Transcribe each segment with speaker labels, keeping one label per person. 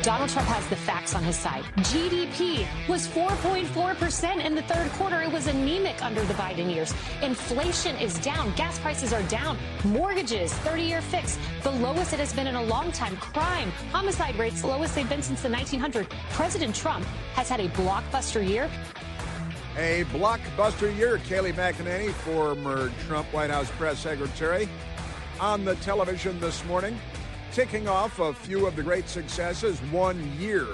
Speaker 1: Donald Trump has the facts on his side. GDP was 4.4% in the third quarter. It was anemic under the Biden years. Inflation is down. Gas prices are down. Mortgages, 30-year fix, the lowest it has been in a long time. Crime, homicide rates, the lowest they've been since the 1900s. President Trump has had a blockbuster year.
Speaker 2: A blockbuster year. Kayleigh McEnany, former Trump White House press secretary, on the television this morning, ticking off a few of the great successes 1 year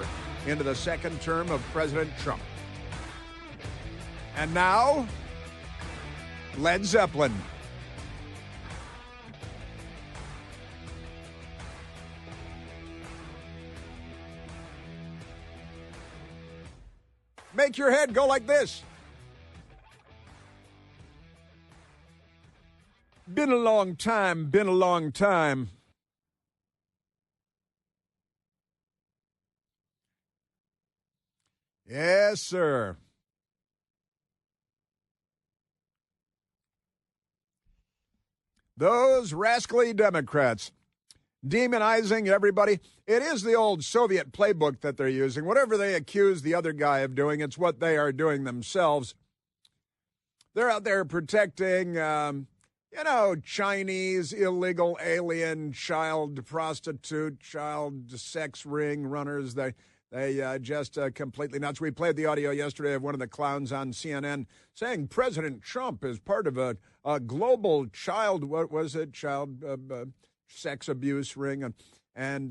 Speaker 2: into the second term of President Trump. And now, Led Zeppelin. Make your head go like this. Been a long time, been a long time. Yes, sir. Those rascally Democrats demonizing everybody. It is the old Soviet playbook that they're using. Whatever they accuse the other guy of doing, it's what they are doing themselves. They're out there protecting, Chinese illegal alien child prostitute, child sex ring runners. They just completely nuts. We played the audio yesterday of one of the clowns on CNN saying President Trump is part of a global child, what was it, child sex abuse ring. And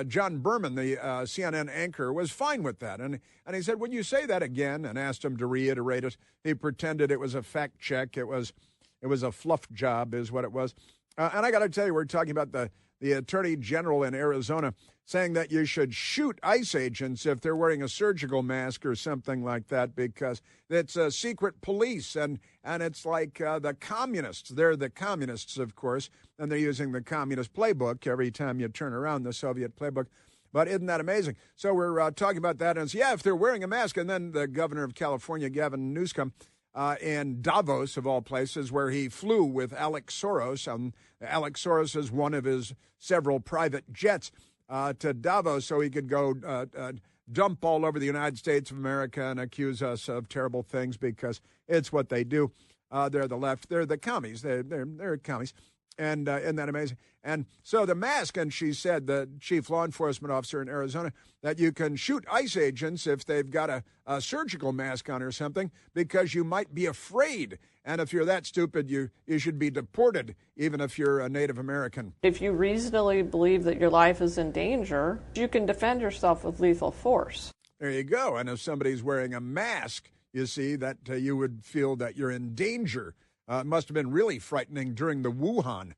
Speaker 2: John Berman, the CNN anchor, was fine with that. And he said, when you say that again, and asked him to reiterate it, he pretended it was a fact check. It was a fluff job is what it was. And I got to tell you, we're talking about the Attorney General in Arizona saying that you should shoot ICE agents if they're wearing a surgical mask or something like that because it's a secret police and it's like the communists. They're the communists, of course, and they're using the communist playbook every time you turn around, the Soviet playbook. But isn't that amazing? So we're talking about that, and it's, if they're wearing a mask. And then the governor of California, Gavin Newsom, in Davos, of all places, where he flew with Alex Soros. Alex Soros is one of his several private jets to Davos so he could go dump all over the United States of America and accuse us of terrible things because it's what they do. They're the left. They're the commies. They're commies. And isn't that amazing? And so the mask, and she said, the chief law enforcement officer in Arizona, that you can shoot ICE agents if they've got a surgical mask on or something because you might be afraid. And if you're that stupid, you should be deported, even if you're a Native American.
Speaker 3: If you reasonably believe that your life is in danger, you can defend yourself with lethal force.
Speaker 2: There you go. And if somebody's wearing a mask, you see, that you would feel that you're in danger. It must have been really frightening during the Wuhan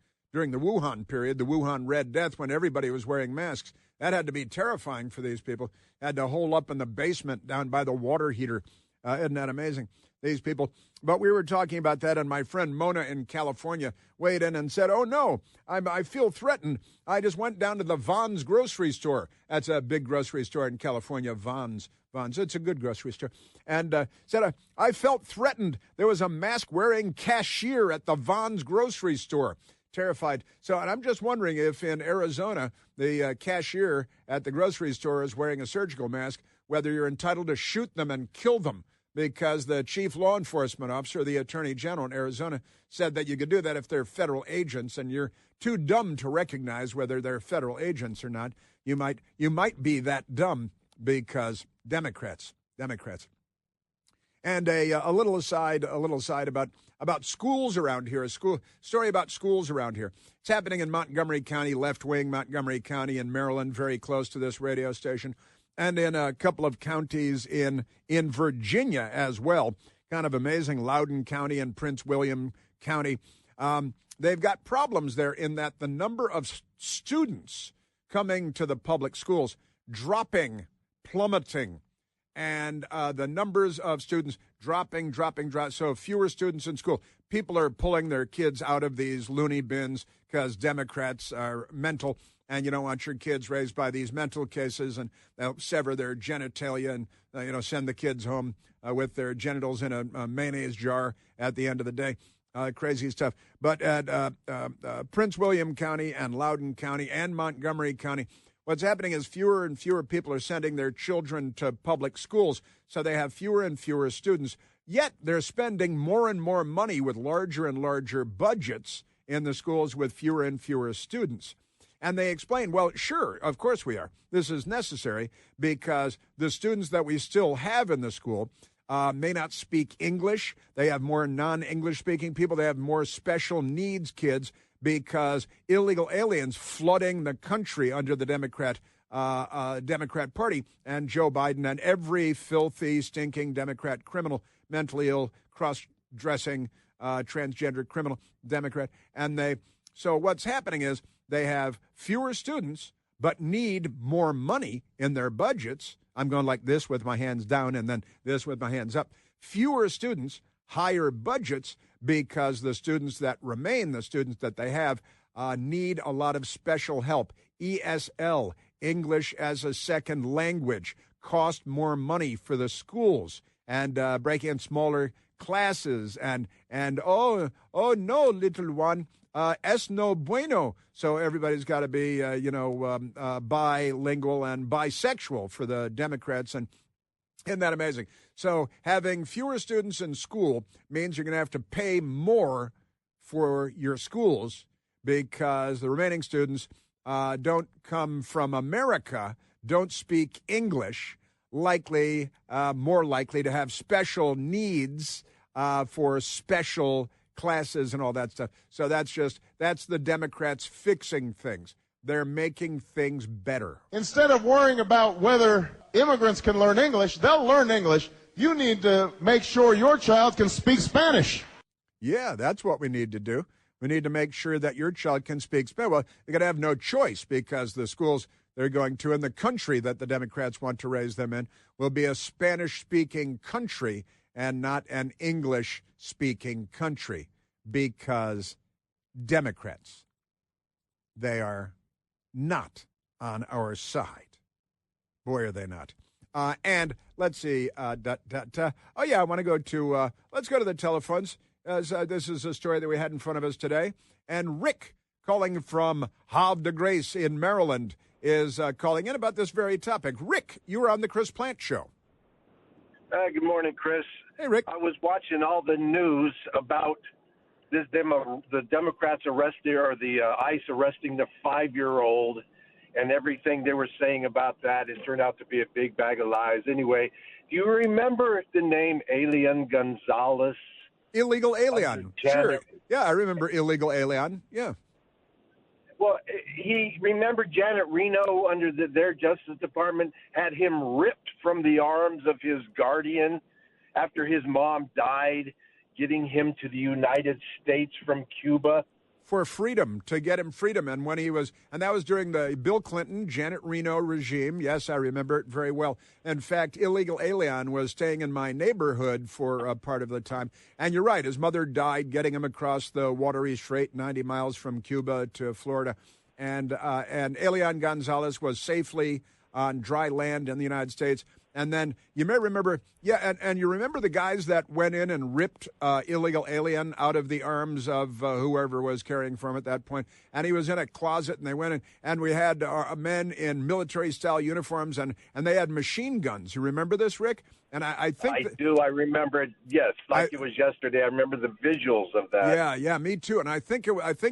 Speaker 2: period, the Wuhan Red Death, when everybody was wearing masks. That had to be terrifying for these people. Had to hole up in the basement down by the water heater. Isn't that amazing? These people. But we were talking about that, and my friend Mona in California weighed in and said, oh, no, I feel threatened. I just went down to the Vons grocery store. That's a big grocery store in California, Vons. It's a good grocery store. And said, I felt threatened. There was a mask-wearing cashier at the Vons grocery store. Terrified. So, and I'm just wondering if in Arizona, the cashier at the grocery store is wearing a surgical mask, whether you're entitled to shoot them and kill them, because the chief law enforcement officer, the attorney general in Arizona, said that you could do that if they're federal agents, and you're too dumb to recognize whether they're federal agents or not. You might be that dumb because Democrats. And a little aside about schools around here, story about schools around here. It's happening in Montgomery County, left-wing Montgomery County in Maryland, very close to this radio station, and in a couple of counties in Virginia as well. Kind of amazing, Loudoun County and Prince William County. They've got problems there in that the number of students coming to the public schools plummeting. And the numbers of students dropping. So fewer students in school. People are pulling their kids out of these loony bins because Democrats are mental, and you don't want your kids raised by these mental cases, and they'll sever their genitalia and send the kids home with their genitals in a mayonnaise jar at the end of the day. Crazy stuff. But at Prince William County and Loudoun County and Montgomery County, What's happening is fewer and fewer people are sending their children to public schools, so they have fewer and fewer students. Yet they're spending more and more money with larger and larger budgets in the schools with fewer and fewer students. And they explain, well, sure, of course we are. This is necessary because the students that we still have in the school may not speak English. They have more non-English speaking people. They have more special needs kids because illegal aliens flooding the country under the Democrat Party and Joe Biden and every filthy, stinking Democrat criminal, mentally ill, cross-dressing, transgender criminal Democrat. So what's happening is they have fewer students but need more money in their budgets. I'm going like this with my hands down and then this with my hands up. Fewer students, higher budgets, because the students that remain, the students that they have, need a lot of special help. ESL, English as a Second Language, cost more money for the schools and breaking in smaller classes and oh no, little one, es no bueno. So everybody's got to be, bilingual and bisexual for the Democrats. And isn't that amazing? So having fewer students in school means you're going to have to pay more for your schools because the remaining students don't come from America, don't speak English, more likely to have special needs for special classes and all that stuff. So that's the Democrats fixing things. They're making things better.
Speaker 4: Instead of worrying about whether immigrants can learn English, they'll learn English. You need to make sure your child can speak Spanish.
Speaker 2: Yeah, that's what we need to do. We need to make sure that your child can speak Spanish. Well, they're going to have no choice because the schools they're going to in the country that the Democrats want to raise them in will be a Spanish-speaking country and not an English-speaking country because Democrats, they are not on our side. Boy, are they not. And let's see. Oh, yeah, I want to go to, let's go to the telephones. This is a story that we had in front of us today. And Rick, calling from Havre de Grace in Maryland, is calling in about this very topic. Rick, you were on the Chris Plante Show.
Speaker 5: Good morning, Chris.
Speaker 2: Hey, Rick.
Speaker 5: I was watching all the news about the Democrats arresting, or the ICE arresting the 5-year-old, and everything they were saying about that. It turned out to be a big bag of lies. Anyway, do you remember the name Elian Gonzalez?
Speaker 2: Illegal alien. Sure. Yeah, I remember illegal alien. Yeah.
Speaker 5: Well, he remembered Janet Reno under their Justice Department had him ripped from the arms of his guardian after his mom died, getting him to the United States from Cuba.
Speaker 2: For freedom, to get him freedom. And when he was, and that was during the Bill Clinton, Janet Reno regime. Yes, I remember it very well. In fact, illegal alien was staying in my neighborhood for a part of the time. And you're right, his mother died getting him across the Watery Strait, 90 miles from Cuba to Florida. And Elian Gonzalez was safely on dry land in the United States. And then you may remember, and you remember the guys that went in and ripped illegal alien out of the arms of whoever was carrying from at that point. And he was in a closet, and they went in, and we had men in military-style uniforms, and they had machine guns. You remember this, Rick? And I think
Speaker 5: I do. I remember it. Yes, it was yesterday. I remember the visuals of that.
Speaker 2: Yeah, me too. And I think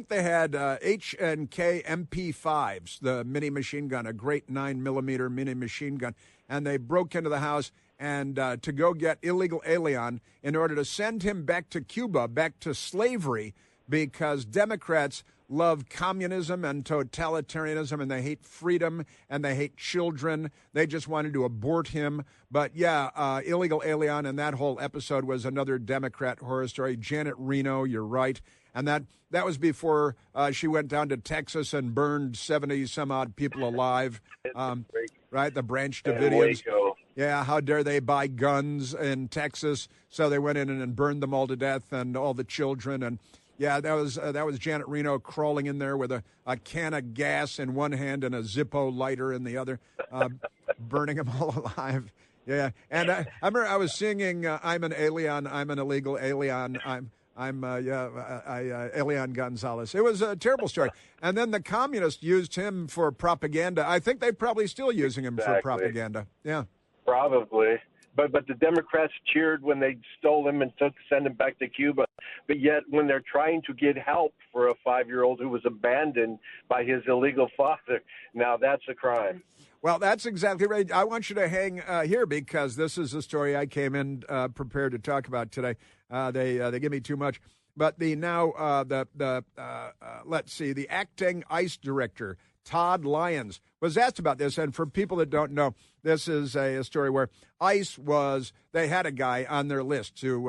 Speaker 2: they had H&K MP5s, the mini machine gun, a great 9mm mini machine gun. And they broke into the house and to go get illegal alien in order to send him back to Cuba, back to slavery, because Democrats love communism and totalitarianism, and they hate freedom, and they hate children. They just wanted to abort him. But, illegal alien, and that whole episode was another Democrat horror story. Janet Reno, you're right. And that was before she went down to Texas and burned 70-some-odd people alive. Right, the Branch Davidians. Yeah, how dare they buy guns in Texas? So they went in and burned them all to death, and all the children. And yeah, that was Janet Reno crawling in there with a can of gas in one hand and a Zippo lighter in the other, burning them all alive. Yeah, and I remember I was singing "I'm an alien, I'm an illegal alien, Elian Gonzalez. It was a terrible story. And then the communists used him for propaganda. I think they're probably still using him for propaganda. Yeah.
Speaker 5: Probably. But the Democrats cheered when they stole him and sent him back to Cuba. But yet when they're trying to get help for a 5-year-old who was abandoned by his illegal father, now that's a crime.
Speaker 2: Well, that's exactly right. I want you to hang here because this is a story I came in prepared to talk about today. They give me too much. But the acting ICE director, Todd Lyons, was asked about this. And for people that don't know, this is a story where ICE they had a guy on their list to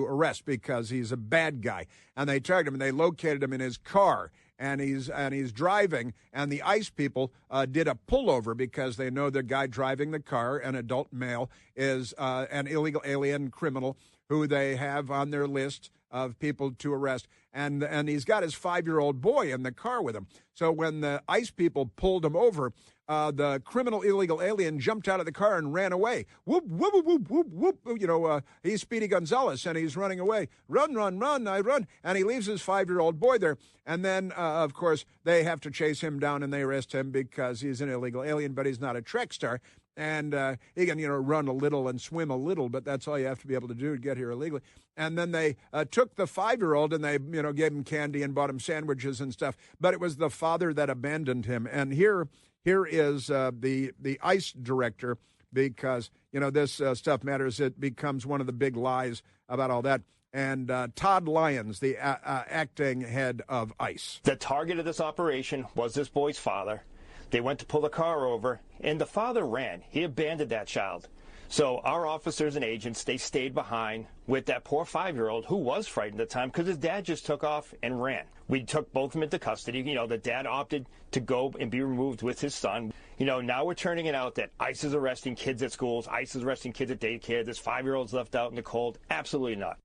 Speaker 2: arrest because he's a bad guy. And they targeted him and they located him in his car. And he's driving, and the ICE people did a pullover because they know the guy driving the car, an adult male, is an illegal alien criminal who they have on their list of people to arrest. And he's got his 5-year-old boy in the car with him. So when the ICE people pulled him over, the criminal illegal alien jumped out of the car and ran away. Whoop, whoop, whoop, whoop, whoop. He's Speedy Gonzalez, and he's running away. Run, run, run, I run. And he leaves his 5-year-old boy there. And then, of course, they have to chase him down, and they arrest him because he's an illegal alien, but he's not a Trek star. And he can, run a little and swim a little, but that's all you have to be able to do to get here illegally. And then they took the 5-year-old and they, gave him candy and bought him sandwiches and stuff. But it was the father that abandoned him. And here is the ICE director, because, this stuff matters. It becomes one of the big lies about all that. And Todd Lyons, the acting head of ICE.
Speaker 6: The target of this operation was this boy's father. They went to pull the car over, and the father ran. He abandoned that child. So our officers and agents, they stayed behind with that poor 5-year-old who was frightened at the time because his dad just took off and ran. We took both of them into custody. The dad opted to go and be removed with his son. Now we're turning it out that ICE is arresting kids at schools. ICE is arresting kids at daycare. This 5-year-old's left out in the cold. Absolutely not.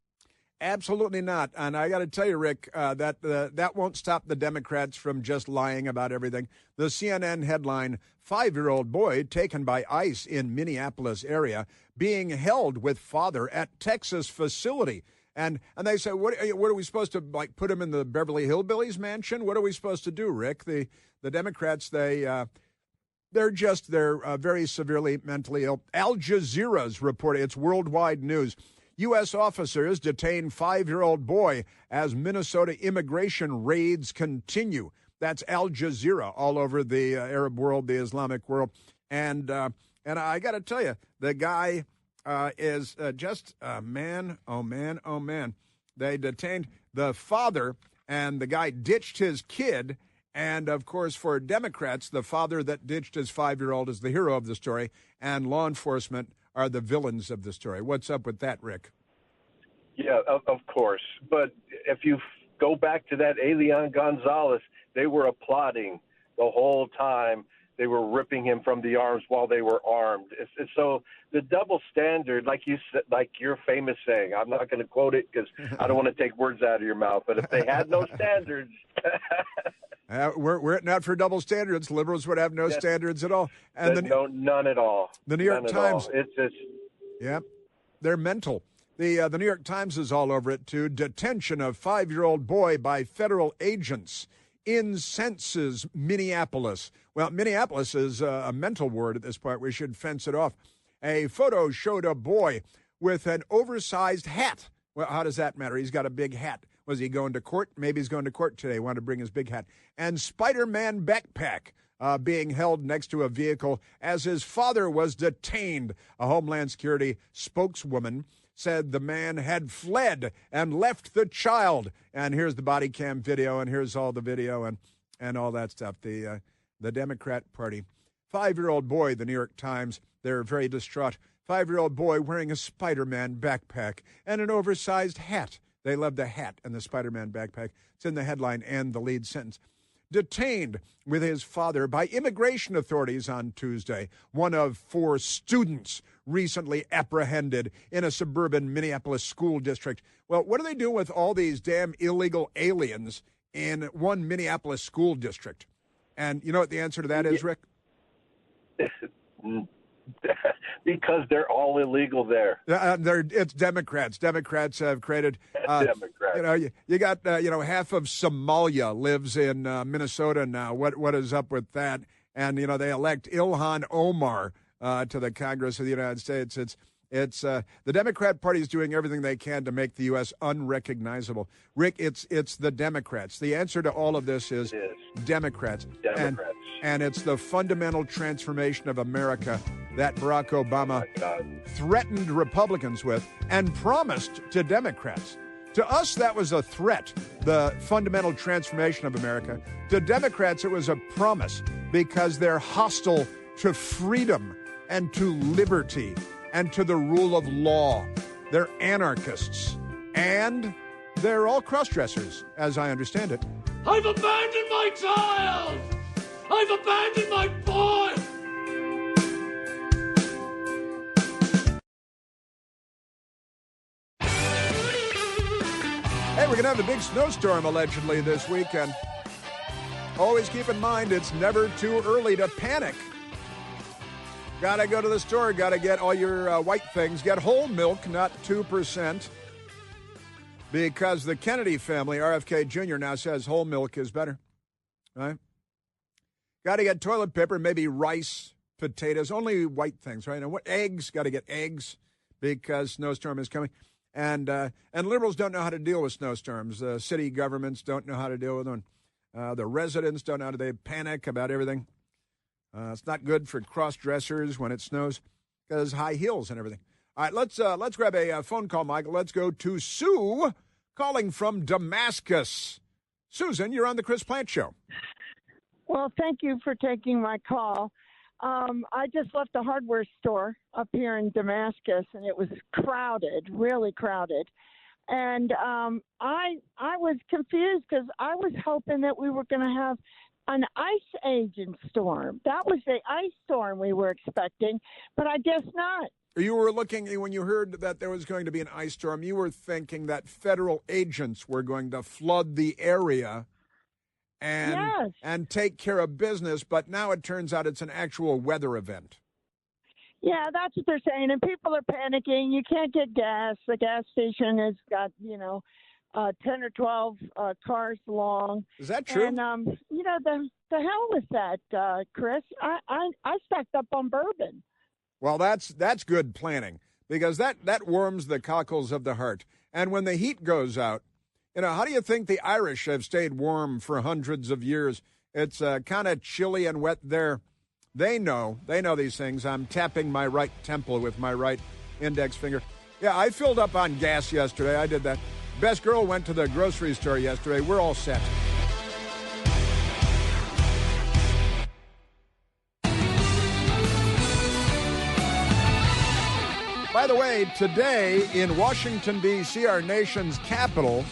Speaker 2: Absolutely not. And I got to tell you, Rick, that won't stop the Democrats from just lying about everything. The CNN headline, 5-year-old boy taken by ICE in Minneapolis area being held with father at Texas facility. And they say, what are we supposed to, put him in the Beverly Hillbillies mansion? What are we supposed to do, Rick? The Democrats, they're very severely mentally ill. Al Jazeera's reporting, it's worldwide news. U.S. officers detain 5-year-old boy as Minnesota immigration raids continue. That's Al Jazeera all over the Arab world, the Islamic world. And I got to tell you, the guy is just a man, oh, man, oh, man. They detained the father, and the guy ditched his kid. And, of course, for Democrats, the father that ditched his 5-year-old is the hero of the story, and law enforcement are the villains of the story. What's up with that, Rick?
Speaker 5: Yeah, of course. But if you go back to that Elian Gonzalez, they were applauding the whole time. They were ripping him from the arms while they were armed. So the double standard, like you said, like your famous saying, I'm not going to quote it because I don't want to take words out of your mouth, but if they had no standards.
Speaker 2: We're not for double standards. Liberals would have no standards at all. And
Speaker 5: none at all.
Speaker 2: The New York Times.
Speaker 5: It's just.
Speaker 2: Yeah, they're mental. The New York Times is all over it, too. Detention of 5-year-old boy by federal agents incenses Minneapolis. Well, Minneapolis is a mental word at this point. We should fence it off. A photo showed a boy with an oversized hat. Well, how does that matter? He's got a big hat. Was he going to court? Maybe he's going to court today. Wanted to bring his big hat. And Spider-Man backpack being held next to a vehicle as his father was detained. A Homeland Security spokeswoman said the man had fled and left the child. And here's the body cam video, and here's all the video and all that stuff. The Democrat Party. 5-year-old boy, the New York Times, they're very distraught. 5-year-old boy wearing a Spider-Man backpack and an oversized hat. They love the hat and the Spider-Man backpack. It's in the headline and the lead sentence. Detained with his father by immigration authorities on Tuesday. One of 4 students recently apprehended in a suburban Minneapolis school district. Well, what are they doing with all these damn illegal aliens in one Minneapolis school district? And you know what the answer to that is, Rick?
Speaker 5: because they're all illegal there.
Speaker 2: It's Democrats. Democrats have created.
Speaker 5: Democrats.
Speaker 2: You got half of Somalia lives in Minnesota now. What is up with that? And they elect Ilhan Omar to the Congress of the United States. It's the Democrat Party is doing everything they can to make the U.S. unrecognizable. Rick, it's the Democrats. The answer to all of this is Democrats. And it's the fundamental transformation of America that Barack Obama threatened Republicans with and promised to Democrats. To us, that was a threat, the fundamental transformation of America. To Democrats, it was a promise because they're hostile to freedom and to liberty and to the rule of law. They're anarchists. And they're all cross-dressers, as I understand it.
Speaker 7: I've abandoned my child! I've abandoned my boy!
Speaker 2: Hey, we're going to have a big snowstorm allegedly this weekend. Always keep in mind it's never too early to panic. Got to go to the store. Got to get all your white things. Get whole milk, not 2%. Because the Kennedy family, RFK Jr., now says whole milk is better. Right? Got to get toilet paper, maybe rice, potatoes, only white things, right? And eggs, got to get eggs because snowstorm is coming. And liberals don't know how to deal with snowstorms. City governments don't know how to deal with them. The residents don't know how to. They panic about everything. It's not good for cross-dressers when it snows because high heels and everything. All right, let's grab a phone call, Michael. Let's go to Sue calling from Damascus. Susan, you're on the Chris Plante Show.
Speaker 8: Well, thank you for taking my call. I just left a hardware store up here in Damascus, and it was crowded, really crowded. And I was confused because I was hoping that we were going to have an ice agent storm. That was the ice storm we were expecting, but I guess not.
Speaker 2: You were looking, when you heard that there was going to be an ice storm, you were thinking that federal agents were going to flood the area and take care of business, but now it turns out it's an actual weather event.
Speaker 8: Yeah, that's what they're saying, and people are panicking. You can't get gas. The gas station has got, 10 or 12 cars long.
Speaker 2: Is that true?
Speaker 8: And, the hell with that, Chris. I stacked up on bourbon.
Speaker 2: Well, that's good planning because that warms the cockles of the heart. And when the heat goes out, how do you think the Irish have stayed warm for hundreds of years? It's kind of chilly and wet there. They know these things. I'm tapping my right temple with my right index finger. Yeah, I filled up on gas yesterday. I did that. Best girl went to the grocery store yesterday. We're all set. By the way, today in Washington, D.C., our nation's capital,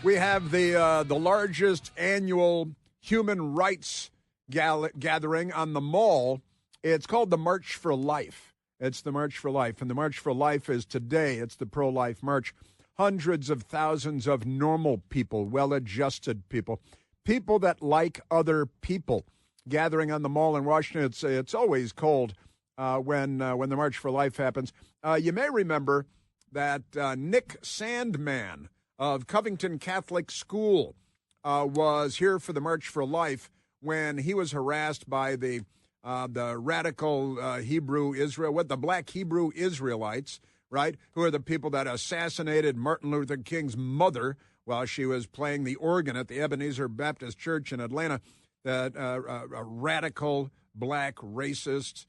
Speaker 2: we have the largest annual human rights gathering on the Mall. It's called the March for Life. It's the March for Life. And the March for Life is today. It's the pro-life march. Hundreds of thousands of normal people, well-adjusted people, people that like other people gathering on the Mall in Washington. It's always cold when the March for Life happens. You may remember that Nick Sandmann of Covington Catholic School was here for the March for Life when he was harassed by the radical Hebrew Israel, the black Hebrew Israelites, right, who are the people that assassinated Martin Luther King's mother while she was playing the organ at the Ebenezer Baptist Church in Atlanta. That a radical, black, racist,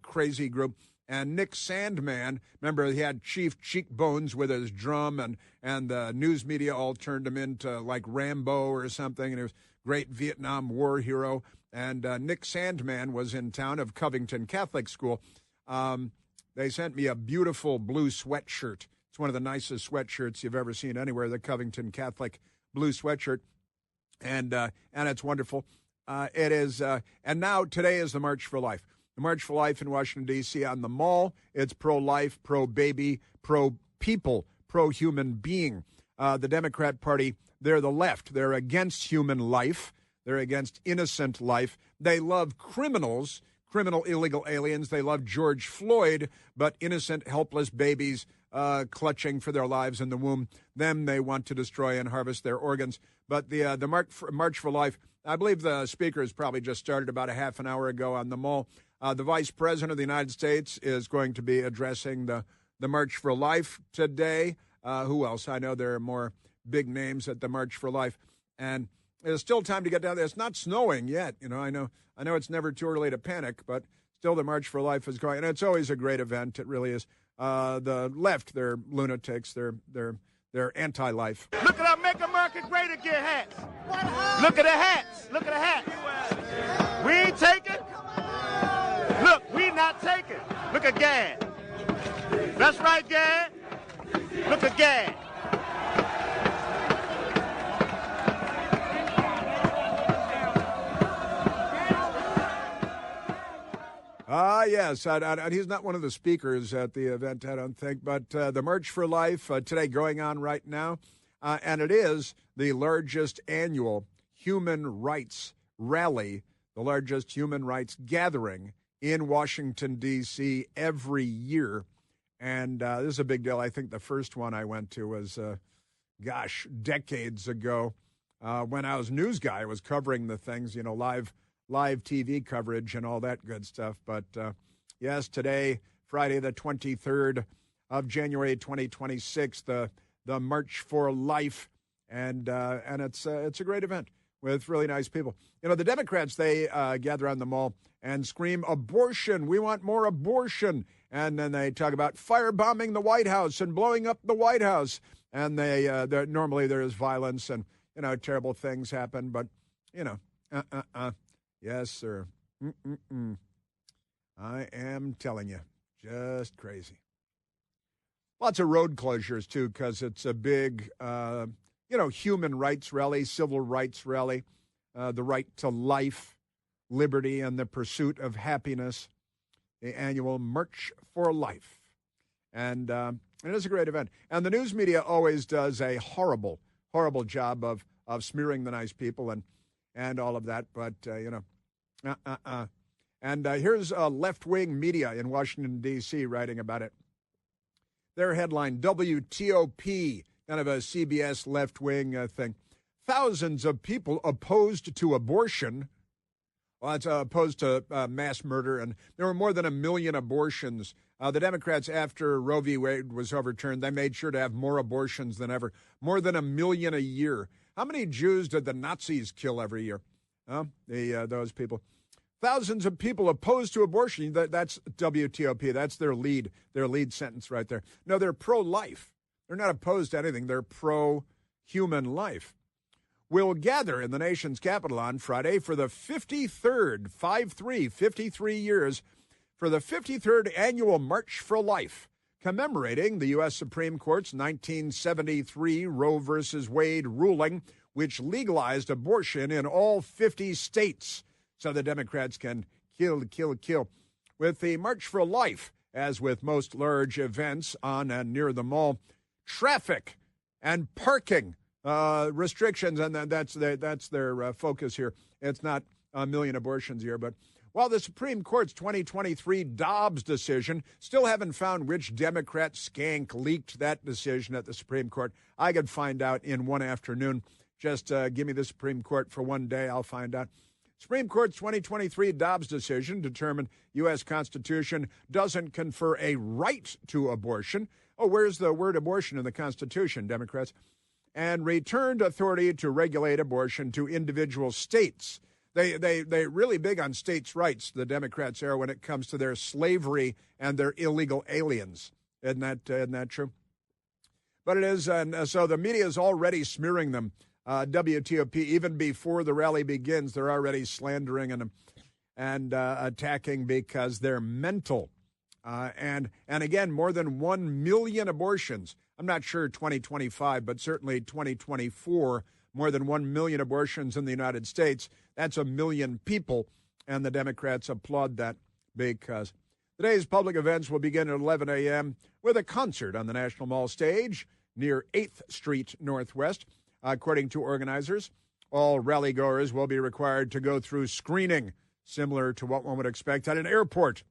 Speaker 2: crazy group. And Nick Sandmann, remember, he had chief cheekbones with his drum, and the news media all turned him into like Rambo or something, and he was a great Vietnam War hero. And Nick Sandmann was in town of Covington Catholic School. They sent me a beautiful blue sweatshirt. It's one of the nicest sweatshirts you've ever seen anywhere, the Covington Catholic blue sweatshirt. And it's wonderful. It is, and now today is the March for Life. The March for Life in Washington, D.C. on the Mall. It's pro-life, pro-baby, pro-people, pro-human being. The Democrat Party, they're the left. They're against human life. They're against innocent life. They love criminals. criminal illegal aliens. They love George Floyd, but innocent, helpless babies clutching for their lives in the womb, them they want to destroy and harvest their organs. But the March for Life, I believe the speaker has probably just started about a half an hour ago on the Mall. The Vice President of the United States is going to be addressing the March for Life today. Who else? I know there are more big names at the March for Life. And there's still time to get down there. It's not snowing yet. I know it's never too early to panic, but still the March for Life is going. And it's always a great event. It really is. The left, they're lunatics. They're anti-life.
Speaker 9: Look at our Make America Great Again hats. Look at the hats. Look at the hats. We ain't taking. Look, we not taking. Look at Gad. That's right, Gad. Look at Gad.
Speaker 2: Yes. He's not one of the speakers at the event, I don't think. But the March for Life today going on right now. And it is the largest annual human rights rally, the largest human rights gathering in Washington, D.C. every year. And this is a big deal. I think the first one I went to was, decades ago when I was news guy. I was covering the things, live TV coverage and all that good stuff. But, yes, today, Friday the 23rd of January 2026, the March for Life, and it's a great event with really nice people. The Democrats, they gather on the Mall and scream, abortion, we want more abortion. And then they talk about firebombing the White House and blowing up the White House. And normally there is violence and, terrible things happen. But, yes, sir. I am telling you, just crazy. Lots of road closures, too, because it's a big, human rights rally, civil rights rally, the right to life, liberty, and the pursuit of happiness, the annual March for Life. And it is a great event. And the news media always does a horrible, horrible job of smearing the nice people and all of that. But, And here's left-wing media in Washington, D.C. writing about it. Their headline, WTOP, kind of a CBS left-wing thing. Thousands of people opposed to abortion. Well, it's opposed to mass murder, and there were more than 1 million abortions. The Democrats, after Roe v. Wade was overturned, they made sure to have more abortions than ever. More than 1 million a year. How many Jews did the Nazis kill every year? Those people. Thousands of people opposed to abortion. That's WTOP. That's their lead sentence right there. No, they're pro-life. They're not opposed to anything. They're pro-human life. Will gather in the nation's capital on Friday for the 53rd, 53 years, for the 53rd annual March for Life, commemorating the U.S. Supreme Court's 1973 Roe v. Wade ruling, which legalized abortion in all 50 states. So the Democrats can kill. With the March for Life, as with most large events on and near the mall, traffic and parking restrictions, and that's their focus here. It's not 1 million abortions a year, but while the Supreme Court's 2023 Dobbs decision, still haven't found which Democrat skank leaked that decision at the Supreme Court. I could find out in one afternoon. Just give me the Supreme Court for one day, I'll find out. Supreme Court's 2023 Dobbs decision determined U.S. Constitution doesn't confer a right to abortion. Oh, where's the word abortion in the Constitution, Democrats? And returned authority to regulate abortion to individual states. They really big on states' rights, the Democrats are, when it comes to their slavery and their illegal aliens. Isn't that true? But it is, and so the media is already smearing them. WTOP, even before the rally begins, they're already slandering and attacking because they're mental. And again, more than 1 million abortions. I'm not sure 2025, but certainly 2024, more than 1 million abortions in the United States. That's 1 million people, and the Democrats applaud that because today's public events will begin at 11 a.m. with a concert on the National Mall stage near 8th Street Northwest. According to organizers, all rally-goers will be required to go through screening. similar to what one would expect at an airport.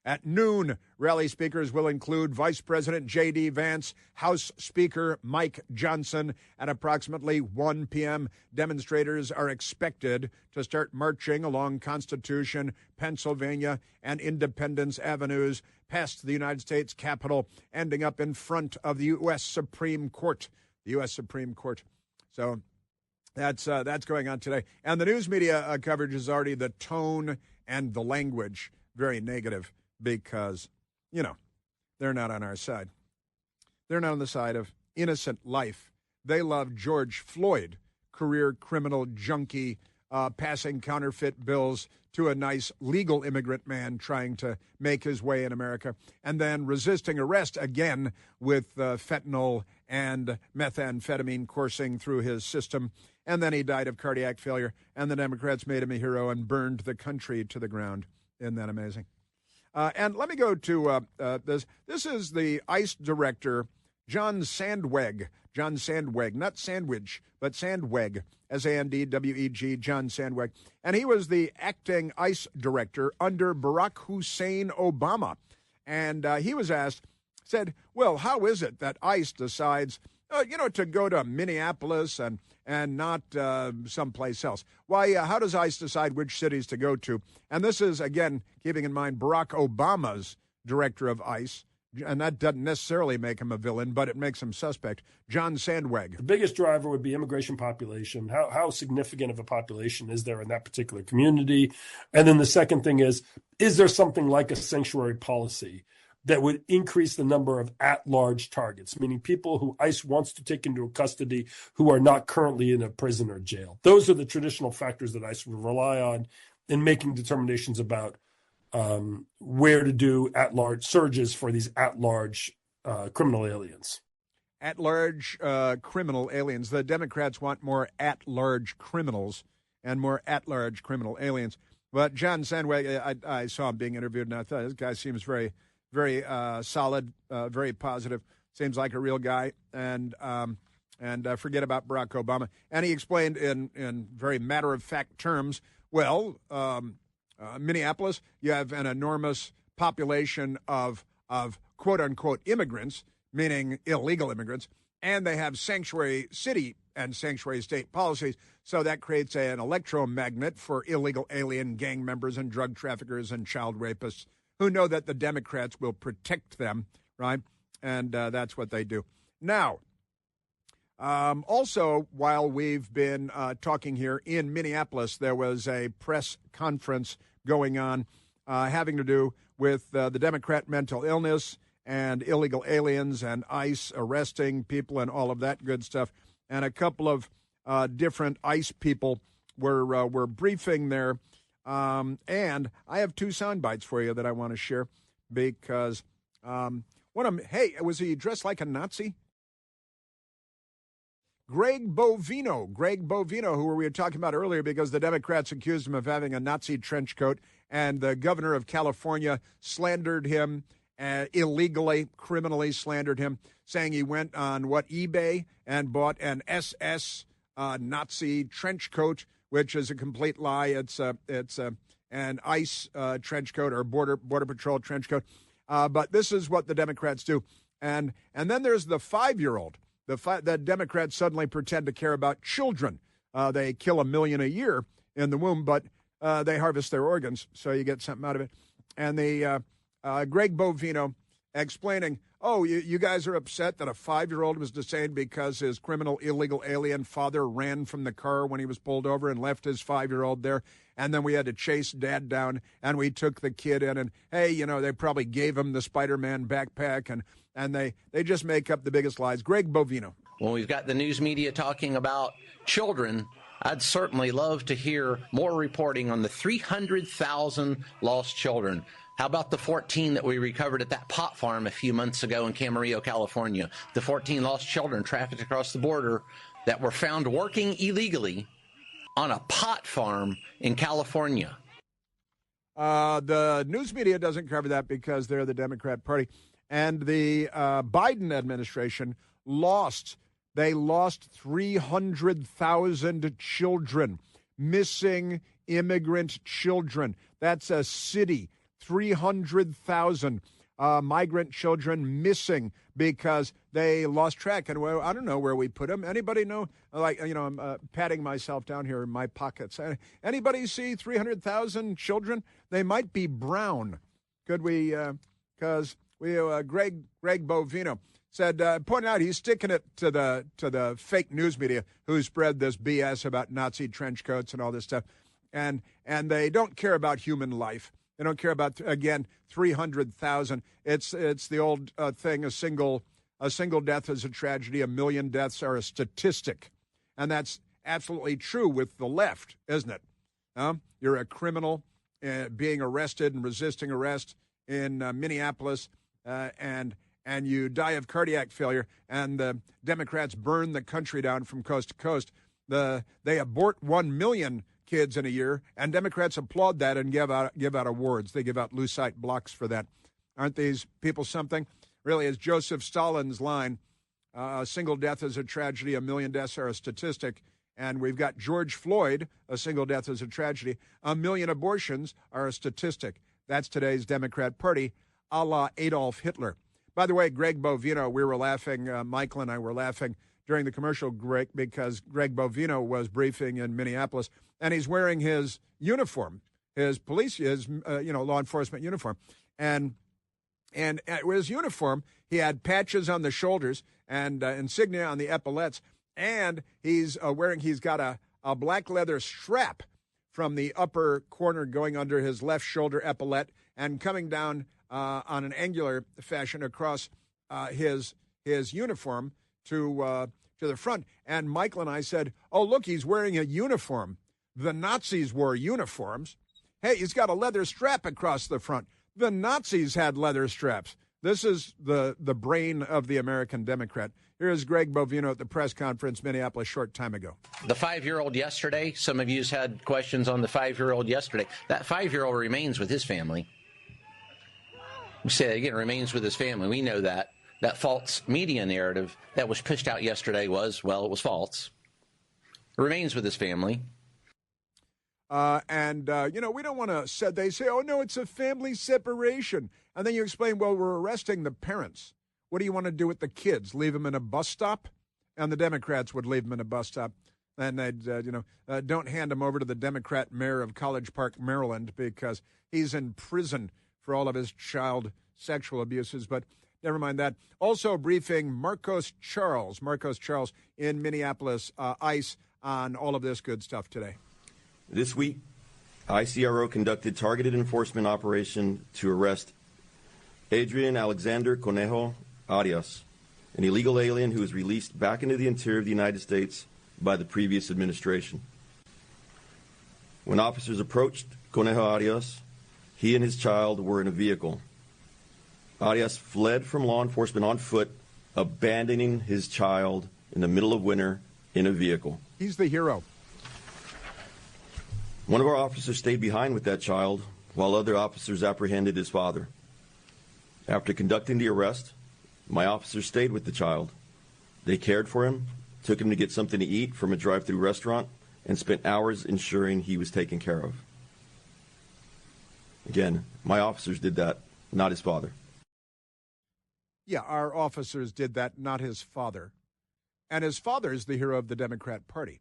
Speaker 2: At noon, rally speakers will include Vice President J.D. Vance, House Speaker Mike Johnson. At approximately 1 p.m., demonstrators are expected to start marching along Constitution, Pennsylvania, and Independence Avenues past the United States Capitol, ending up in front of the U.S. Supreme Court. The U.S. Supreme Court. So that's going on today. And the news media coverage is already the tone and the language very negative. Because, they're not on our side. They're not on the side of innocent life. They love George Floyd, career criminal junkie, passing counterfeit bills to a nice legal immigrant man trying to make his way in America, and then resisting arrest again with fentanyl and methamphetamine coursing through his system. And then he died of cardiac failure, and the Democrats made him a hero and burned the country to the ground. Isn't that amazing? And let me go to this. This is the ICE director, John Sandweg. John Sandweg, not sandwich, but Sandweg, Sandweg, John Sandweg. And he was the acting ICE director under Barack Hussein Obama. And he was asked, said, well, how is it that ICE decides, to go to Minneapolis and not someplace else? Why, how does ICE decide which cities to go to? And this is, again, keeping in mind Barack Obama's director of ICE, and that doesn't necessarily make him a villain, but it makes him suspect, John Sandweg.
Speaker 10: The biggest driver would be immigration population. How significant of a population is there in that particular community? And then the second thing is there something like a sanctuary policy that would increase the number of at-large targets, meaning people who ICE wants to take into custody who are not currently in a prison or jail. Those are the traditional factors that ICE would rely on in making determinations about where to do at-large surges for these at-large criminal aliens.
Speaker 2: At-large criminal aliens. The Democrats want more at-large criminals and more at-large criminal aliens. But John Sandweg, I saw him being interviewed, and I thought this guy seems very solid, very positive. Seems like a real guy, and forget about Barack Obama. And he explained in very matter-of-fact terms, Minneapolis, you have an enormous population of quote-unquote immigrants, meaning illegal immigrants, and they have sanctuary city and sanctuary state policies, so that creates an electromagnet for illegal alien gang members and drug traffickers and child rapists who know that the Democrats will protect them, right? And that's what they do. Now, also, while we've been talking here in Minneapolis, there was a press conference going on having to do with the Democrat mental illness and illegal aliens and ICE arresting people and all of that good stuff. And a couple of different ICE people were briefing there. And I have two sound bites for you that I want to share because one of them, hey, was he dressed like a Nazi? Greg Bovino, who we were talking about earlier because the Democrats accused him of having a Nazi trench coat, and the governor of California slandered him illegally, criminally slandered him, saying he went on eBay and bought an SS Nazi trench coat, which is a complete lie. It's an ICE trench coat or border patrol trench coat. But this is what the Democrats do, and then there's the 5-year-old. The Democrats suddenly pretend to care about children. They kill 1 million a year in the womb, but they harvest their organs, so you get something out of it. And the Greg Bovino explaining, you guys are upset that a 5-year-old was detained because his criminal illegal alien father ran from the car when he was pulled over and left his 5-year-old there. And then we had to chase dad down, and we took the kid in, and, hey, they probably gave him the Spider-Man backpack, and they just make up the biggest lies. Greg Bovino.
Speaker 11: When we've got the news media talking about children, I'd certainly love to hear more reporting on the 300,000 lost children. How about the 14 that we recovered at that pot farm a few months ago in Camarillo, California? The 14 lost children trafficked across the border that were found working illegally on a pot farm in California.
Speaker 2: The news media doesn't cover that because they're the Democrat Party. And the Biden administration lost 300,000 children missing immigrant children. That's a city. 300,000 migrant children missing because they lost track. And well, I don't know where we put them. Anybody know? Like, you know, I'm patting myself down here in my pockets. Anybody see 300,000 children? They might be brown. Could we? Because Greg Bovino said, pointed out he's sticking it to the fake news media who spread this BS about Nazi trench coats and all this stuff, and they don't care about human life. They don't care about, again, 300,000. It's the old thing: a single death is a tragedy. 1 million deaths are a statistic, and that's absolutely true with the left, isn't it? You're a criminal being arrested and resisting arrest in Minneapolis, and you die of cardiac failure, and the Democrats burn the country down from coast to coast. They abort 1 million kids in a year, and Democrats applaud that and give out awards. They give out Lucite blocks for that. Aren't these people something? Really, as Joseph Stalin's line, a single death is a tragedy, 1 million deaths are a statistic. And we've got George Floyd, a single death is a tragedy. 1 million abortions are a statistic. That's today's Democrat Party, a la Adolf Hitler. By the way, Greg Bovino, we were laughing, Michael and I were laughing during the commercial break because Greg Bovino was briefing in Minneapolis, and he's wearing his uniform, his law enforcement uniform. And with his uniform, he had patches on the shoulders and insignia on the epaulets, and he's got a black leather strap from the upper corner going under his left shoulder epaulette and coming down on an angular fashion across his uniform to the front. And Michael and I said, "Oh, look, he's wearing a uniform. The Nazis wore uniforms. Hey, he's got a leather strap across the front. The Nazis had leather straps." This is the brain of the American Democrat. Here's Greg Bovino at the press conference, Minneapolis, short time ago.
Speaker 11: The 5-year-old yesterday, some of you had questions on the 5-year-old yesterday. That 5-year-old remains with his family. We say that again, remains with his family. We know that. That false media narrative that was pushed out yesterday it was false. It remains with his family.
Speaker 2: We don't want to say, they say, oh, no, it's a family separation. And then you explain, well, we're arresting the parents. What do you want to do with the kids? Leave them in a bus stop? And the Democrats would leave them in a bus stop. And they'd, don't hand them over to the Democrat mayor of College Park, Maryland, because he's in prison for all of his child sexual abuses. But never mind that. Also briefing Marcos Charles in Minneapolis, ICE, on all of this good stuff today.
Speaker 12: This week, ICRO conducted targeted enforcement operation to arrest Adrian Alexander Conejo Arias, an illegal alien who was released back into the interior of the United States by the previous administration. When officers approached Conejo Arias, he and his child were in a vehicle. Arias fled from law enforcement on foot, abandoning his child in the middle of winter in a vehicle.
Speaker 2: He's the hero.
Speaker 12: One of our officers stayed behind with that child while other officers apprehended his father. After conducting the arrest, my officers stayed with the child. They cared for him, took him to get something to eat from a drive-through restaurant, and spent hours ensuring he was taken care of. Again, my officers did that, not his father.
Speaker 2: Yeah, our officers did that, not his father. And his father is the hero of the Democrat Party,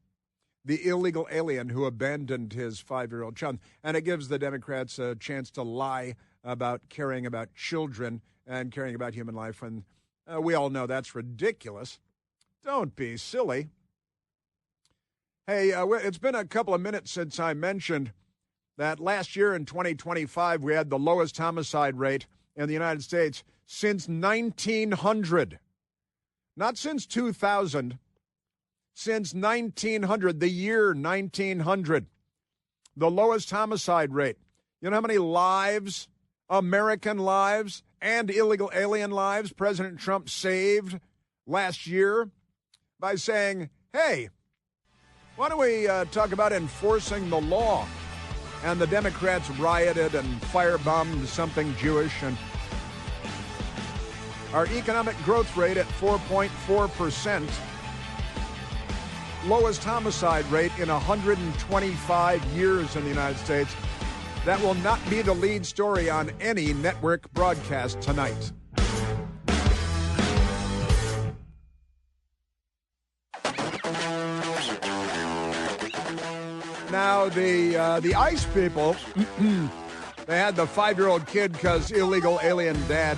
Speaker 2: the illegal alien who abandoned his 5-year-old child. And it gives the Democrats a chance to lie about caring about children and caring about human life when we all know that's ridiculous. Don't be silly. Hey, it's been a couple of minutes since I mentioned that last year in 2025, we had the lowest homicide rate in the United States since 1900. Not since 2000, since 1900, the year 1900. The lowest homicide rate. You know how many lives, American lives, and illegal alien lives President Trump saved last year by saying, hey, why don't we talk about enforcing the law? And the Democrats rioted and firebombed something Jewish. And our economic growth rate at 4.4%. lowest homicide rate in 125 years in the United States. That will not be the lead story on any network broadcast tonight. Now, the ICE people, they had the 5-year-old kid because illegal alien dad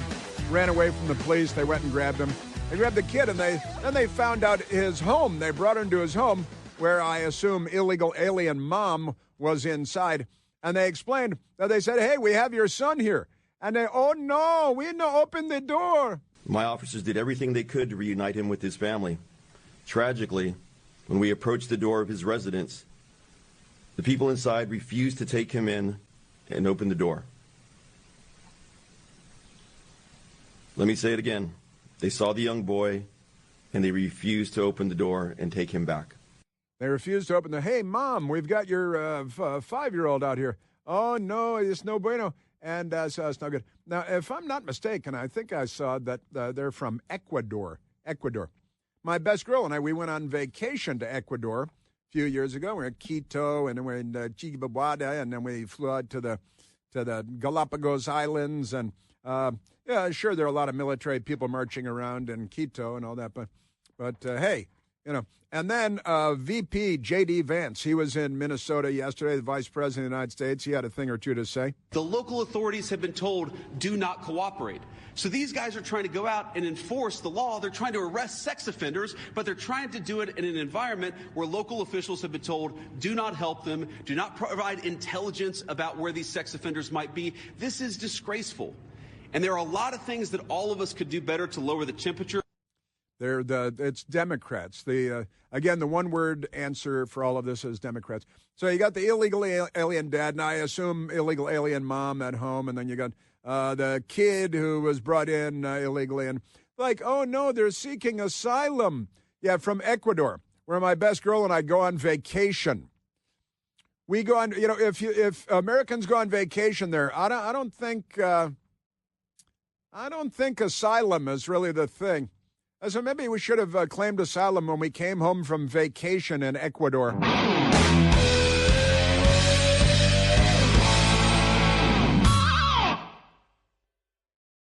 Speaker 2: ran away from the police. They went and grabbed him. They grabbed the kid, and then they found out his home. They brought him to his home, where I assume illegal alien mom was inside. And they explained that they said, hey, we have your son here. And they, oh, no, we didn't open the door.
Speaker 12: My officers did everything they could to reunite him with his family. Tragically, when we approached the door of his residence, the people inside refused to take him in and open the door. Let me say it again. They saw the young boy, and they refused to open the door and take him back.
Speaker 2: They refused to open the, hey, Mom, we've got your 5-year-old out here. Oh, no, it's no bueno. And so it's no good. Now, if I'm not mistaken, I think I saw that they're from Ecuador. My best girl and I, we went on vacation to Ecuador a few years ago. We were at Quito, and then we're in Chiquibahuada, and then we flew out to the Galapagos Islands. And, yeah, sure, there are a lot of military people marching around in Quito and all that. But hey, you know. And then VP J.D. Vance, he was in Minnesota yesterday, the Vice President of the United States. He had a thing or two to say.
Speaker 13: The local authorities have been told, do not cooperate. So these guys are trying to go out and enforce the law. They're trying to arrest sex offenders, but they're trying to do it in an environment where local officials have been told, do not help them, do not provide intelligence about where these sex offenders might be. This is disgraceful. And there are a lot of things that all of us could do better to lower the temperature.
Speaker 2: It's Democrats. Again, the one-word answer for all of this is Democrats. So you got the illegal alien dad, and I assume illegal alien mom at home, and then you got the kid who was brought in illegally, and like, oh no, they're seeking asylum. Yeah, from Ecuador, where my best girl and I go on vacation. We go on, you know, if Americans go on vacation there, I don't think asylum is really the thing. So maybe we should have claimed asylum when we came home from vacation in Ecuador.